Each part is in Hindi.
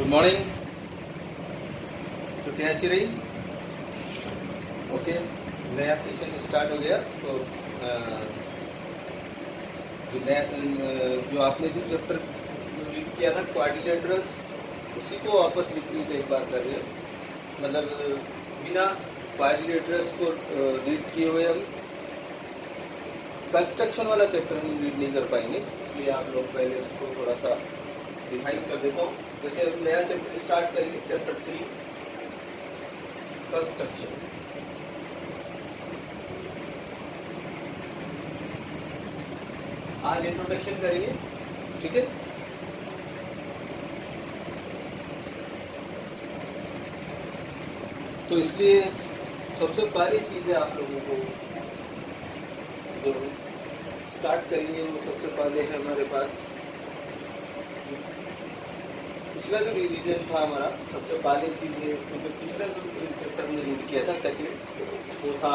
Good morning. छुट्टियाँ अच्छी रही? ओके, नया सेशन स्टार्ट हो गया। तो जो आपने जो चैप्टर रीड किया था क्वाड्रिलेटरल्स, उसी को वापस रिपीट एक बार कर रहे हैं। मतलब बिना क्वाड्रिलेटरल्स को रीड किए हुए हम कंस्ट्रक्शन वाला चैप्टर हम रीड नहीं कर पाएंगे, इसलिए आप लोग पहले उसको थोड़ा सा डिफाइन कर देता हूँ। वैसे हम नया चैप्टर स्टार्ट करेंगे, चैप्टर 3 कंस्ट्रक्शन। आज इंट्रोडक्शन करेंगे, ठीक है। तो इसलिए सबसे पहली चीज़ है आप लोगों को जो स्टार्ट करेंगे वो सबसे पहले है हमारे पास पिछला जो रिवीजन था हमारा। सबसे पहले चीज़ है जो पिछला जो चैप्टर में रीड किया था सेकंड, वो था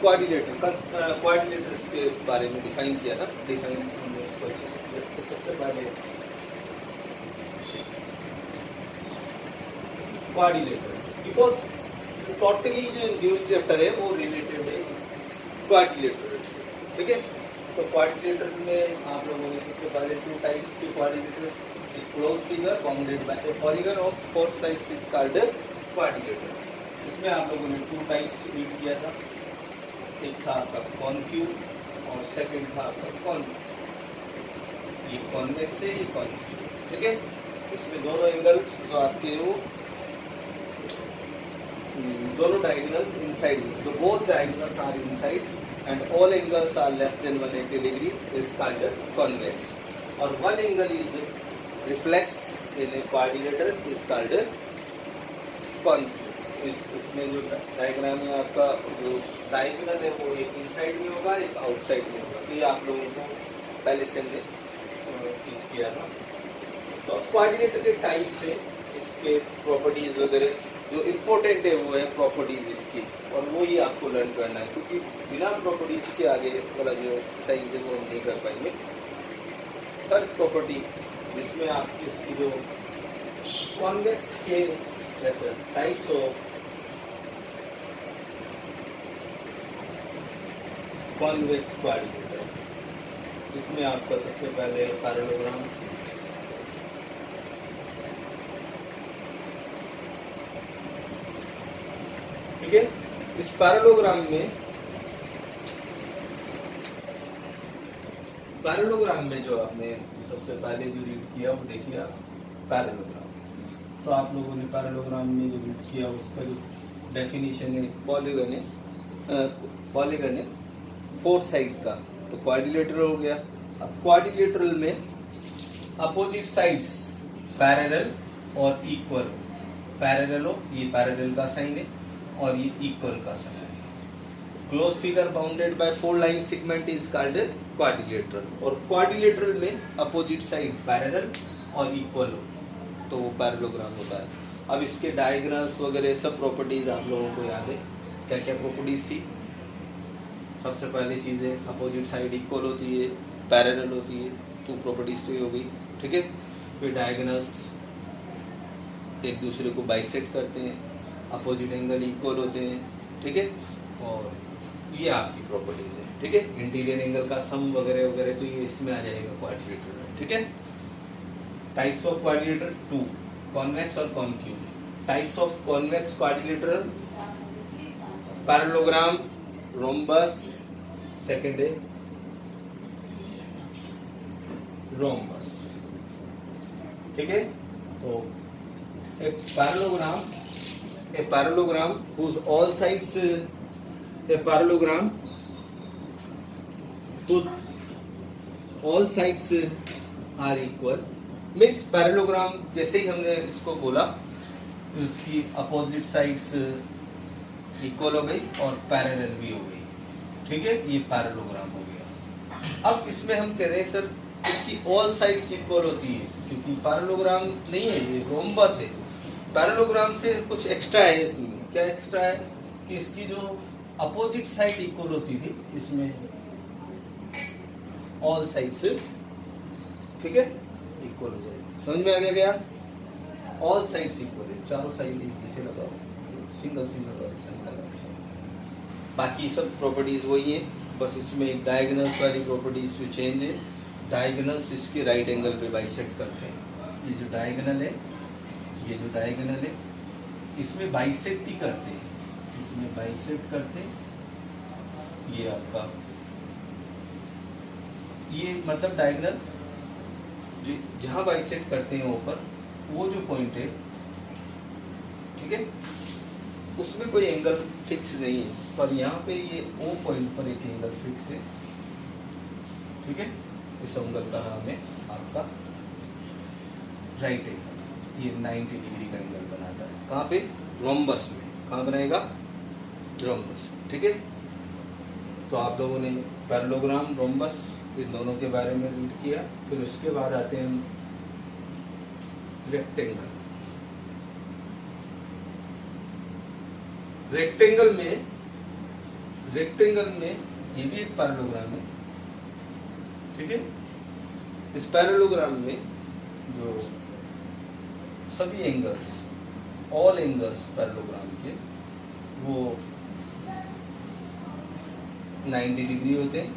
क्वाड्रिलेटर्स के बारे में डिफाइन किया था। डिफाइन हमने उसको अच्छे से किया। तो सबसे पहले क्वाड्रिलेटर, बिकॉज टोटली जो न्यू चैप्टर है वो रिलेटेड है क्वाड्रिलेटर से, ठीक है। तो क्वाड्रिलेटर में आप लोगों ने सबसे पहले 2 टाइप्स के quadrilaterals, close figure bounded by a polygon of 4 sides is called quadrilateral. इसमें आप लोगों ने 2 टाइप्स रीड किया था। एक था आपका कॉनक्यूव और सेकंड था आपका कॉन्वेक्स। ये कॉन्वेक्स है, ये कॉनक्यूव, ठीक है। इसमें दोनों एंगल जो आपके वो दोनों डायगोनल इनसाइड में, so both diagonals are inside and all angles are less than 180 degree is called convex, or one angle is reflex in a quadrilateral is called concave। इसमें जो डायग्राम है आपका, जो डायगोनल है वो एक इनसाइड में होगा, एक आउटसाइड में होगा। तो ये आप लोगों को पहले से हमने टीच किया था। तो क्वाड्रिलेटर के टाइप से इसके प्रॉपर्टीज वगैरह जो इम्पोर्टेंट है वो है प्रॉपर्टीज इसकी, और वो ही आपको लर्न करना है, क्योंकि बिना प्रॉपर्टीज के आगे वाला जो एक्सरसाइज है वो हम नहीं कर पाएंगे। थर्ड प्रॉपर्टी जिसमें आपकी इसकी जो कॉन्वेक्स के जैसे टाइप्स ऑफ कॉन्वेक्स क्वाड्रिलेटर, इसमें आपका सबसे पहले पैरेललोग्राम, ठीक है। इस पैरेललोग्राम में जो आपने सबसे पहले जो रीड किया वो देखिए आप पैरेललोग्राम। तो आप लोगों ने पैरेललोग्राम में जो रीड किया उसका जो डेफिनेशन है पॉलीगन है 4 साइड का, तो क्वाड्रिलेटरल हो गया। अब क्वाड्रिलेटरल में अपोजिट साइड्स पैरेलल और इक्वल, पैरेलल हो, ये पैरेलल का साइन है और ये इक्वल का साइन है। Close figure bounded bye 4 line segment is called quadrilateral, और क्वाड्रिलेटरल में अपोजिट साइड पैरेलल और इक्वल हो तो वो पैरेललोग्राम होता है। अब इसके डायग्राम्स वगैरह सब प्रॉपर्टीज आप लोगों को याद है, क्या क्या प्रॉपर्टीज थी। सबसे पहली चीज़ है अपोजिट साइड इक्वल होती है, पैरेलल होती है, 2 प्रॉपर्टीज तो ये हो गई, ठीक है। फिर डायग्राम्स एक दूसरे को बाइसेक्ट करते हैं, अपोजिट एंगल इक्वल होते हैं, ठीक है। और ये आपकी प्रॉपर्टीज है, ठीक है। इंटीरियर एंगल का सम वगैरह वगैरह तो ये इसमें आ जाएगा क्वाड्रिलेटर में, ठीक है। टाइप्स ऑफ क्वाड्रिलेटर 2, कॉन्वेक्स और concave. Types of convex quadrilateral, parallelogram, rhombus, second है रोम्बस, ठीक है। तो एक parallelogram whose all sides are equal means parallelogram जैसे ही हमने इसको बोला उसकी अपोजिट साइड्स इक्वल हो गई और पैरेलल भी हो गई, ठीक है। ये पैरेललोग्राम हो गया। अब इसमें हम कह रहे हैं सर इसकी ऑल साइड्स इक्वल होती है, क्योंकि पैरेललोग्राम नहीं है, ये रोम्बस है। पैरेललोग्राम से कुछ एक्स्ट्रा है इसमें। क्या एक्स्ट्रा है कि इसकी जो अपोजिट साइड इक्वल होती थी, इसमें ऑल साइड्स, ठीक है, इक्वल हो जाएगी। समझ में आ गया क्या? ऑल साइड्स इक्वल है, चारों साइड एक जैसे लगाओ, सिंगल सिंगल डायरेक्शन लगाओ। बाकी सब प्रॉपर्टीज वही है, बस इसमें एक डायगोनल्स वाली प्रॉपर्टीज जो चेंज है। डायगोनल्स इसके राइट एंगल पे बाइसेक्ट करते हैं। ये जो डायगोनल है, ये जो डायगोनल है, इसमें बाइसेक्ट ही करते हैं, इसमें बाइसेक्ट करते हैं। ये आपका ये मतलब डायगोनल जो जहाँ बाइसेक्ट करते हैं ऊपर, वो जो पॉइंट है, ठीक है, उसमें कोई एंगल फिक्स नहीं है, पर यहाँ पे ये ओ पॉइंट पर एक एंगल फिक्स है, ठीक है। इस एंगल का हमें आपका राइट एंगल, ये 90 डिग्री का एंगल बनाता है। कहाँ पे? रोम्बस में। कहाँ बनाएगा? रोम्बस, ठीक है। तो आप लोगों ने पैरेललोग्राम, रोम्बस, इन दोनों के बारे में रीड किया। फिर उसके बाद आते हैं हम रेक्टेंगल। रेक्टेंगल में ये भी एक पैरेललोग्राम है, ठीक है। इस पैरेललोग्राम में जो सभी एंगल्स, ऑल एंगल्स पैरेललोग्राम के, वो 90 डिग्री होते हैं।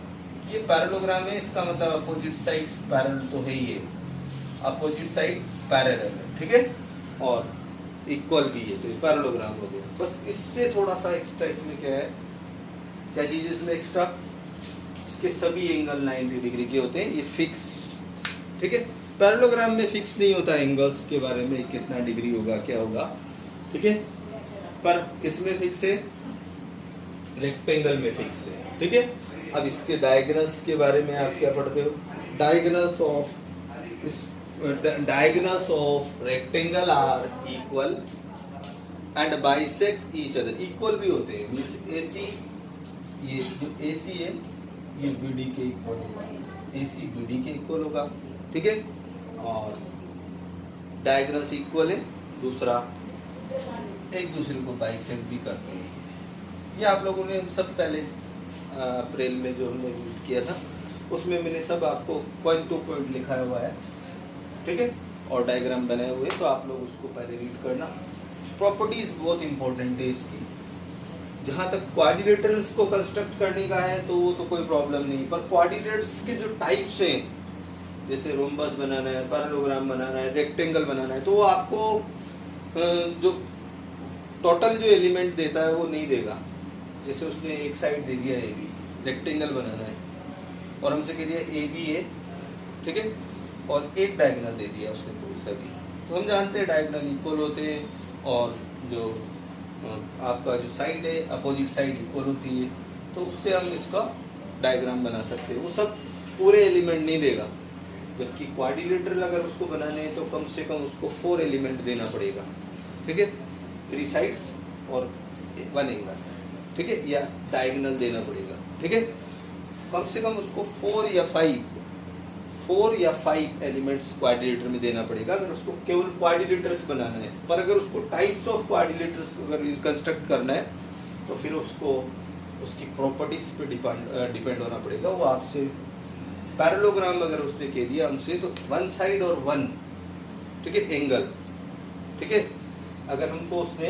ये पैरेललोग्राम है, इसका मतलब अपोजिट साइड्स पैरेलल तो है ही है, अपोजिट साइड पैरेलल है, ठीक है, और इक्वल भी है, तो ये पैरेललोग्राम हो गया। बस इससे थोड़ा सा एक्स्ट्रा इसमें क्या है, क्या चीज़ इसमें एक्स्ट्रा, इसके सभी एंगल 90 डिग्री के होते हैं, ये फिक्स, ठीक है। पैरेललोग्राम में फिक्स नहीं होता एंगल्स के बारे में, कितना डिग्री होगा, क्या होगा, ठीक है, पर किसमें फिक्स है? रेक्टेंगल में फिक्स है, ठीक है। अब इसके डायगोनल्स के बारे में आप क्या पढ़ते हो? Diagonals of rectangle are equal and bisect each other. Equal भी होते हैं, मींस AC, ये जो AC है ये BD के इक्वल होगा, AC BD के इक्वल होगा, ठीक है। और डायगोनल्स इक्वल है, दूसरा एक दूसरे को बाइसेक्ट भी करते हैं। ये आप लोगों ने सब पहले अप्रैल में जो हमने रीड किया था, उसमें मैंने सब आपको पॉइंट टू पॉइंट लिखा हुआ है, ठीक है, और डायग्राम बनाए हुए, तो आप लोग उसको पहले रीड करना। प्रॉपर्टीज बहुत इंपॉर्टेंट है इसकी। जहाँ तक क्वाड्रिलेटरल्स को कंस्ट्रक्ट करने का है तो वो तो कोई प्रॉब्लम नहीं, पर क्वाड्रिलेटरल्स के जो टाइप्स हैं, जैसे रोम्बस बनाना है, पैरेललोग्राम बनाना है, रेक्टेंगल बनाना है, तो वो आपको जो टोटल जो एलिमेंट देता है वो नहीं देगा। जैसे उसने एक साइड दे दिया AB, रेक्टेंगल बनाना है, और हमसे कह दिया AB है, ठीक है, और एक डायगोनल दे दिया उसने कोई सा भी, तो हम जानते हैं डायगोनल इक्वल होते हैं, और जो आपका जो साइड है, अपोजिट साइड इक्वल होती है, तो उससे हम इसका डायग्राम बना सकते हैं। वो सब पूरे एलिमेंट नहीं देगा, जबकि क्वाड्रिलेटरल अगर उसको बनाने हैं तो कम से कम उसको 4 एलिमेंट देना पड़ेगा, ठीक है, 3 साइड्स और 1 एंगल, ठीक है, या डायगोनल देना पड़ेगा, ठीक है। कम से कम उसको 4 या 5 एलिमेंट्स क्वाड्रिलेटर में देना पड़ेगा अगर उसको केवल क्वाड्रिलेटर्स बनाना है। पर अगर उसको टाइप्स ऑफ क्वाड्रिलेटर्स अगर कंस्ट्रक्ट करना है तो फिर उसको उसकी प्रॉपर्टीज पे डिपेंड होना पड़ेगा। वो आपसे पैरेललोग्राम अगर उसने कह दिया हमसे तो 1 साइड और 1, ठीक है, एंगल, ठीक है, अगर हमको उसने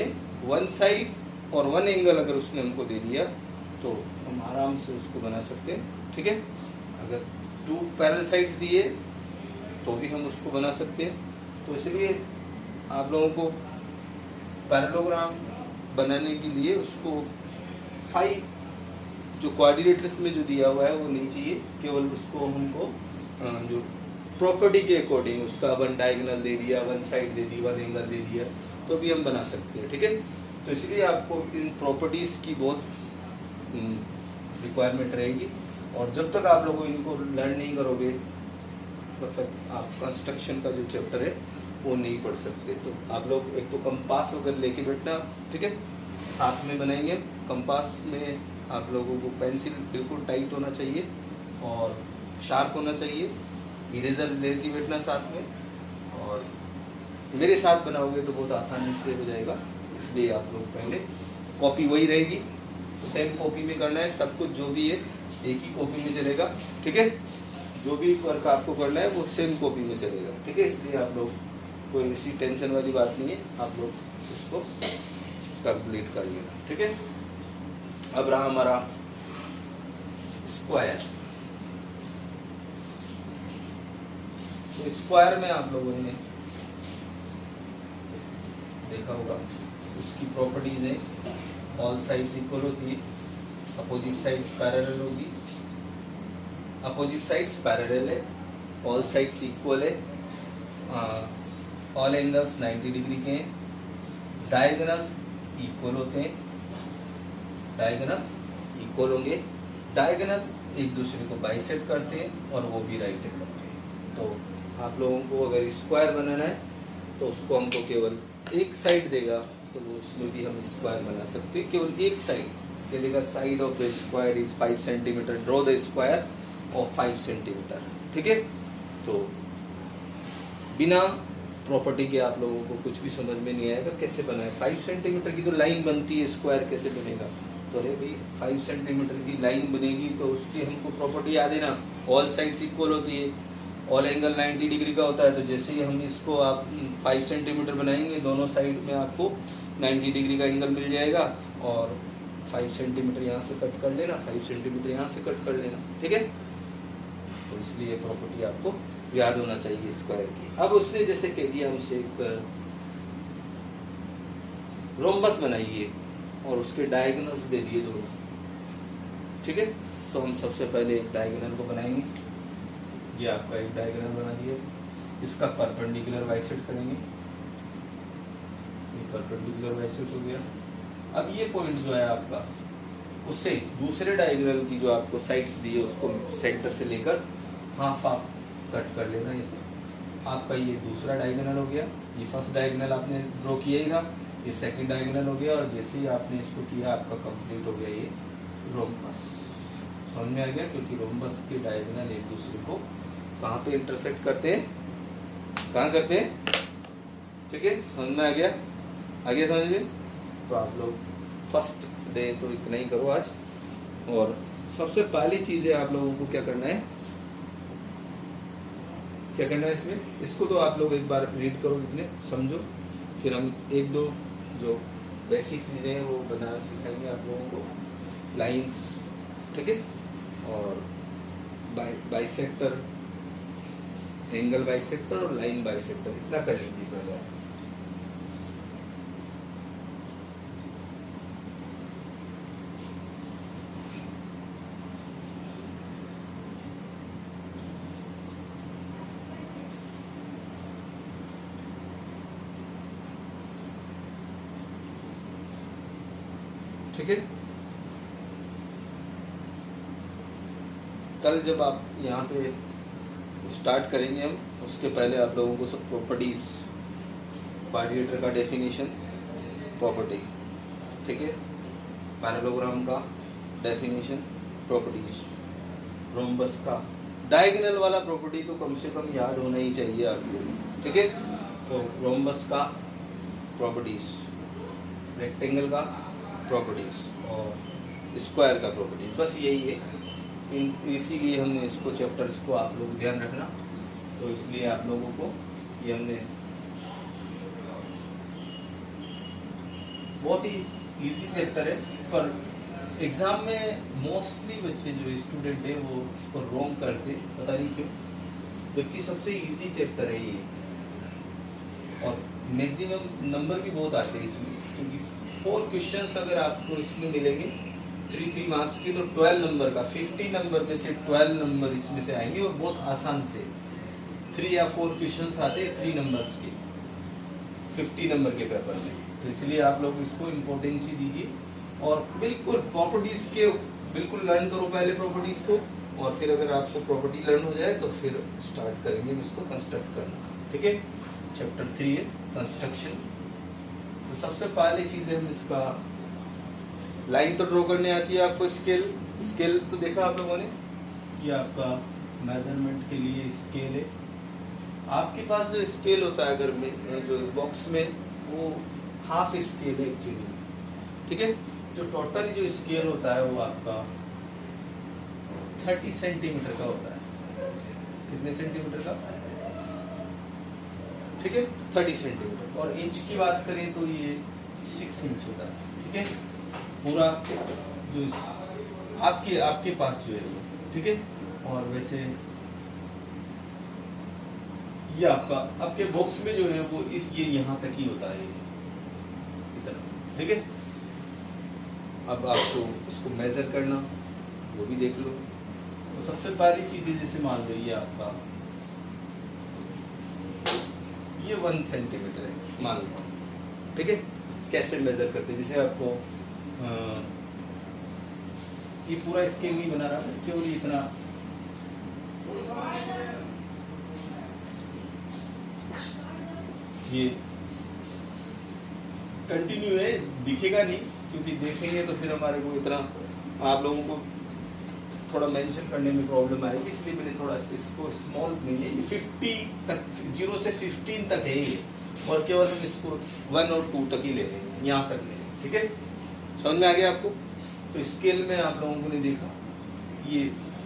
1 साइड और 1 एंगल अगर उसने हमको दे दिया तो हम आराम से उसको बना सकते हैं, ठीक है। अगर 2 पैरेलल साइड्स दिए तो भी हम उसको बना सकते हैं। तो इसलिए आप लोगों को पैरेललोग्राम बनाने के लिए उसको 5 जो क्वाड्रिलेटर्स में जो दिया हुआ है वो नहीं चाहिए, केवल उसको हमको जो प्रॉपर्टी के अकॉर्डिंग उसका 1 डायगोनल दे दिया, 1 साइड दे दी, 1 एंगल दे दिया, तो भी हम बना सकते हैं, ठीक है। तो इसलिए आपको इन प्रॉपर्टीज़ की बहुत रिक्वायरमेंट रहेगी, और जब तक आप लोग इनको लर्न नहीं करोगे तब तक आप कंस्ट्रक्शन का जो चैप्टर है वो नहीं पढ़ सकते। तो आप लोग एक तो कंपास वगैरह लेके बैठना, ठीक है, साथ में बनाएंगे। कंपास में आप लोगों को पेंसिल बिल्कुल टाइट होना चाहिए और शार्प होना चाहिए, इरेजर लेके बैठना साथ में, और मेरे साथ बनाओगे तो बहुत आसानी से हो जाएगा। इसलिए आप लोग पहले, कॉपी वही रहेगी, सेम कॉपी में करना है सब कुछ, जो भी है एक ही कॉपी में चलेगा, ठीक है। जो भी वर्क आपको करना है वो सेम कॉपी में चलेगा, ठीक है। इसलिए आप लोग कोई ऐसी टेंशन वाली बात नहीं है, आप लोग इसको कंप्लीट कर लेना, ठीक है। अब रहा हमारा स्क्वायर। तो स्क्वायर में आप लोगों ने देखा होगा उसकी प्रॉपर्टीज है, ऑल साइड्स इक्वल होती है, अपोजिट साइड्स पैरेलल होगी, अपोजिट साइड्स पैरेलल है, ऑल साइड्स इक्वल है, ऑल एंगल्स 90 डिग्री के हैं, डायगोनल्स इक्वल होते हैं, डायगोनल इक्वल होंगे, डायगोनल एक दूसरे को बाइसेक्ट करते हैं और वो भी राइट एंगल करते हैं। तो आप लोगों को अगर स्क्वायर बनाना है तो उसको हमको केवल एक साइड देगा, तो वो उसमें भी हम स्क्वायर बना सकते हैं। केवल एक साइड क्या देगा, side of the square is 5 centimetre, draw the square of 5 centimetre, ठीक है। तो बिना प्रॉपर्टी के आप लोगों को कुछ भी समझ में नहीं आएगा कैसे बनाए। 5 सेंटीमीटर की तो लाइन बनती है, स्क्वायर कैसे बनेगा। तो अरे भाई 5 सेंटीमीटर की लाइन बनेगी तो उसकी हमको प्रॉपर्टी याद है ना, ऑल साइड्स इक्वल होती है, ऑल एंगल 90 डिग्री का होता है। तो जैसे ही हम इसको आप 5 सेंटीमीटर बनाएंगे, दोनों साइड में आपको 90 डिग्री का एंगल मिल जाएगा, और 5 सेंटीमीटर यहाँ से कट कर लेना, 5 सेंटीमीटर यहाँ से कट कर लेना, ठीक है। तो इसलिए प्रॉपर्टी आपको याद होना चाहिए स्क्वायर की। अब उसने जैसे कह दिया हमसे एक रोम्बस बनाइए और उसके डायगोनल्स दे दिए दोनों, ठीक है। तो हम सबसे पहले एक डायगोनल को बनाएंगे। ये आपका एक डायगोनल बना दिया, इसका परपेंडिकुलर बाइसेक्ट करेंगे, ये परपेंडिकुलर बाइसेक्ट हो गया। अब ये पॉइंट जो है आपका, उससे दूसरे डायगोनल की जो आपको साइड्स दी है उसको सेंटर से लेकर हाफ आप कट कर लेना। इसे आपका ये दूसरा डायगोनल हो गया, ये फर्स्ट डायगोनल आपने ड्रॉ किएगा, ये सेकंड डायगोनल हो गया, और जैसे ही आपने इसको किया आपका कंप्लीट हो गया ये रोम्बस। समझ में आ गया, क्योंकि रोम्बस के डायगोनल एक दूसरे को कहाँ पे इंटरसेक्ट करते हैं, कहाँ करते हैं, ठीक है। समझ में आ गया, आगे समझ में। तो आप लोग फर्स्ट डे तो इतना ही करो आज। और सबसे पहली चीज़ है आप लोगों को क्या करना है, क्या करना है इसमें, इसको तो आप लोग एक बार रीड करो जितने समझो, फिर हम एक दो जो बेसिक चीज़ें हैं वो बनाना सिखाएंगे आप लोगों को, लाइंस, ठीक है। और बाइसेक्टर, एंगल बाइसेक्टर और लाइन बाइसेक्टर, इतना कर लीजिए पहले। ठीक है। कल जब आप यहाँ पे स्टार्ट करेंगे हम, उसके पहले आप लोगों को सब प्रॉपर्टीज, क्वाड्रिलेटरल का डेफिनेशन, प्रॉपर्टी, ठीक है, पैरेललोग्राम का डेफिनेशन, प्रॉपर्टीज, रोम्बस का, डायगोनल वाला प्रॉपर्टी तो कम से कम याद होना ही चाहिए आपको, ठीक है। तो रोम्बस का प्रॉपर्टीज, रेक्टेंगल का प्रॉपर्टीज और स्क्वायर का प्रॉपर्टीज, बस यही है। इसीलिए हमने इसको चैप्टर्स को आप लोग ध्यान रखना, तो इसलिए आप लोगों को ये हमने बहुत ही इजी चैप्टर है, पर एग्ज़ाम में मोस्टली बच्चे जो स्टूडेंट है वो इसको रॉन्ग करते, पता नहीं क्यों, जबकि सबसे इजी चैप्टर है ये, और मैक्सिमम नंबर भी बहुत आते हैं इसमें, क्योंकि 4 क्वेश्चंस अगर आपको इसमें मिलेंगे 3 मार्क्स के, तो 12 नंबर का 50 नंबर में से 12 नंबर इसमें से आएंगे, और बहुत आसान से 3 या 4 क्वेश्चंस आते हैं 3 नंबर्स के 50 नंबर के पेपर में। तो इसलिए आप लोग इसको इम्पोर्टेंस ही दीजिए, और बिल्कुल प्रॉपर्टीज़ के बिल्कुल लर्न करो पहले प्रॉपर्टीज़ को, और फिर अगर आपको प्रॉपर्टी लर्न हो जाए तो फिर स्टार्ट करेंगे इसको कंस्ट्रक्ट करना, ठीक है। चैप्टर 3 है कंस्ट्रक्शन। तो सबसे पहले चीज़ है हम इसका लाइन तो ड्रॉ करने आती है आपको, स्केल तो देखा आप लोगों ने, ये आपका मेजरमेंट के लिए स्केल है। आपके पास जो स्केल होता है अगर जो बॉक्स में, वो हाफ स्केल है एक्चुअली, ठीक है। जो टोटल जो स्केल होता है वो आपका 30 सेंटीमीटर का होता है, कितने सेंटीमीटर का, ठीक है 30 सेंटीमीटर। और इंच की बात करें तो ये 6 इंच होता है, ठीक है पूरा जो आपके पास जो है वो, ठीक है। और वैसे ये आपके बॉक्स में जो है वो ये यहाँ तक ही होता है इतना, ठीक है। अब आपको इसको मेजर करना वो भी देख लो। तो सबसे पहली चीज़ है, जैसे मान लो ये आपका ये 1 सेंटीमीटर है मान लो, ठीक है। कैसे मेजर करते हैं, जैसे आपको ये पूरा स्केल नहीं बना रहा है, केवल इतना ये कंटिन्यू है, दिखेगा नहीं क्योंकि देखेंगे तो फिर हमारे को इतना आप लोगों को थोड़ा मेंशन करने में प्रॉब्लम आएगी, इसलिए मैंने थोड़ा इसको स्मॉल में ये 50 तक 0 से 15 तक है ये, और केवल हम इसको 1 और 2 तक ही ले रहे हैं, यहाँ तक ले रहे हैं, ठीक है। समझ में आ गया आपको। तो स्केल में आप लोगों को ने देखा ये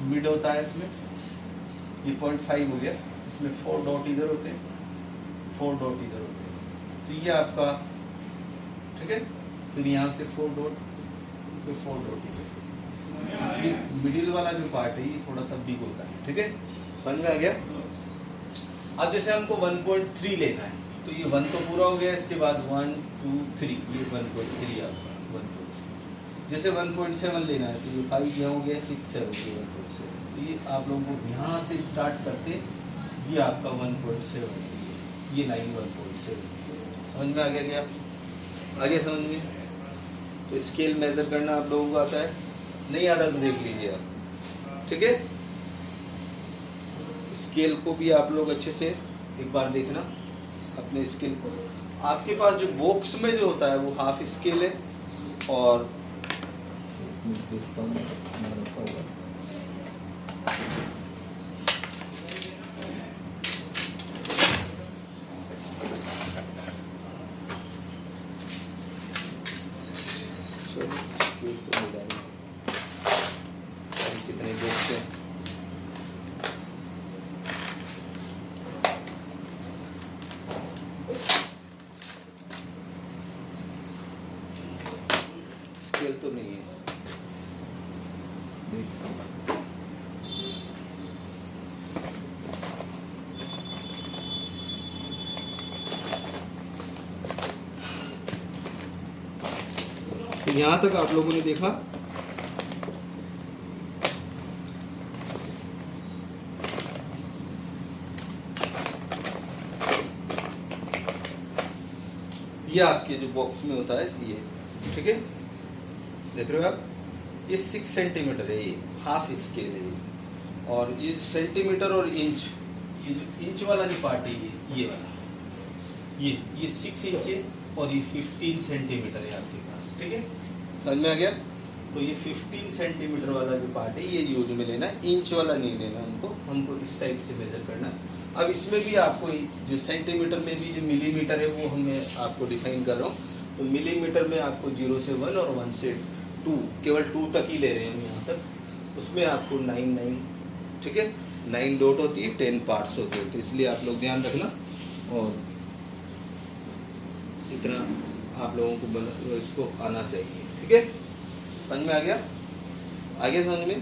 मिड होता है, इसमें ये 0.5 हो गया, इसमें 4 डॉट इधर होते हैं, 4 डॉट इधर होते हैं, तो ये आपका, ठीक है। फिर यहाँ से 4 डॉट, फिर 4 डॉट इधर, ये मिडिल वाला जो पार्ट है ये थोड़ा सा बिग होता है, ठीक है। समझ में आ गया। अब जैसे हमको 1.3 लेना है, तो ये 1 तो पूरा हो गया, इसके बाद 1 2 3 ये 1.3 आपका 1.3। जैसे 1.7 लेना है तो ये 5 यहाँ हो गया, 6 7 ये 1.7। तो ये आप लोगों को यहाँ से स्टार्ट करते ये आपका 1.7, ये लाइन 1.7। समझ में आ गया क्या, आगे समझ में। तो स्केल मेजर करना आप लोगों को आता है, नहीं आता तो देख लीजिए आप, ठीक है। स्केल को भी आप लोग अच्छे से एक बार देखना अपने स्केल को। आपके पास जो बॉक्स में जो होता है वो हाफ स्केल है, और देखता हूँ कितने बॉक्स हैं। स्केल तो नहीं है, देखता हूँ। तो यहाँ तक आप लोगों ने देखा, ये आपके जो बॉक्स में होता है ये, ठीक है देख रहे हो आप, ये 6 सेंटीमीटर है, ये हाफ स्केल है ये। और ये सेंटीमीटर और इंच, ये जो इंच वाला जो पार्ट है ये वाला, ये 6 इंच है, और ये 15 सेंटीमीटर है आपके पास, ठीक है। समझ में आ गया। तो ये 15 सेंटीमीटर वाला जो पार्ट है ये यूज में लेना है, इंच वाला नहीं लेना हमको इस साइड से मेजर करना है। अब इसमें भी आपको जो सेंटीमीटर में भी जो मिलीमीटर है वो मैं आपको डिफाइन कर रहा हूँ। तो मिलीमीटर में आपको 0 से 1 और 1 से 2, केवल 2 तक ही ले रहे हैं हम यहाँ तक। उसमें आपको 9 ठीक है 9 डॉट होती है, 10 पार्ट्स होते हैं, तो इसलिए आप लोग ध्यान रखना। और इतना आप लोगों को इसको आना चाहिए, ठीक है। समझ में आ गया, आगे समझ में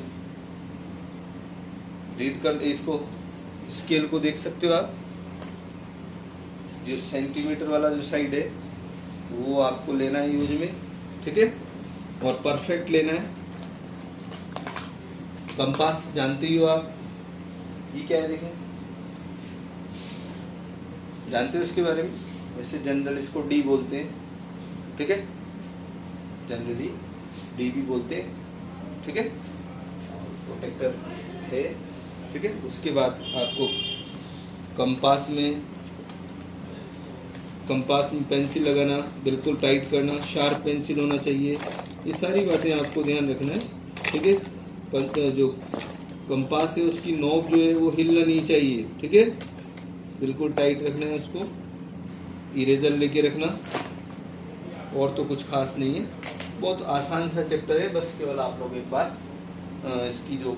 रीड कर इसको, स्केल को देख सकते हो आप। जो सेंटीमीटर वाला जो साइड है वो आपको लेना है यूज में, ठीक है, और परफेक्ट लेना है। कंपास जानते ही हो आप, ये क्या है देखें, जानते हो इसके बारे में। वैसे जनरल इसको डी बोलते हैं, ठीक है, जनरली डी भी बोलते हैं, ठीक है। प्रोटेक्टर है, ठीक है। उसके बाद आपको कंपास में पेंसिल लगाना, बिल्कुल टाइट करना, शार्प पेंसिल होना चाहिए। ये सारी बातें आपको ध्यान रखना है, ठीक है। जो कंपास है उसकी नोक जो है वो हिलना नहीं चाहिए, ठीक है, बिल्कुल टाइट रखना है उसको। इरेजर लेके रखना, और तो कुछ खास नहीं है, बहुत आसान सा चैप्टर है। बस केवल आप लोग एक बार इसकी जो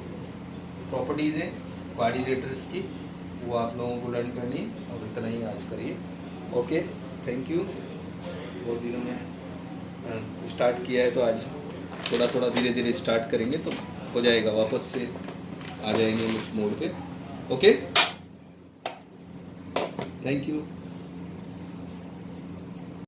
प्रॉपर्टीज़ हैं कोऑर्डिनेटर्स की, वो आप लोगों को लर्न करनी है और इतना ही आज करिए। Okay, thank you. बहुत दिनों में स्टार्ट किया है तो आज थोड़ा थोड़ा धीरे धीरे स्टार्ट करेंगे तो हो जाएगा, वापस से आ जाएंगे उस मोड पे। Okay, thank you.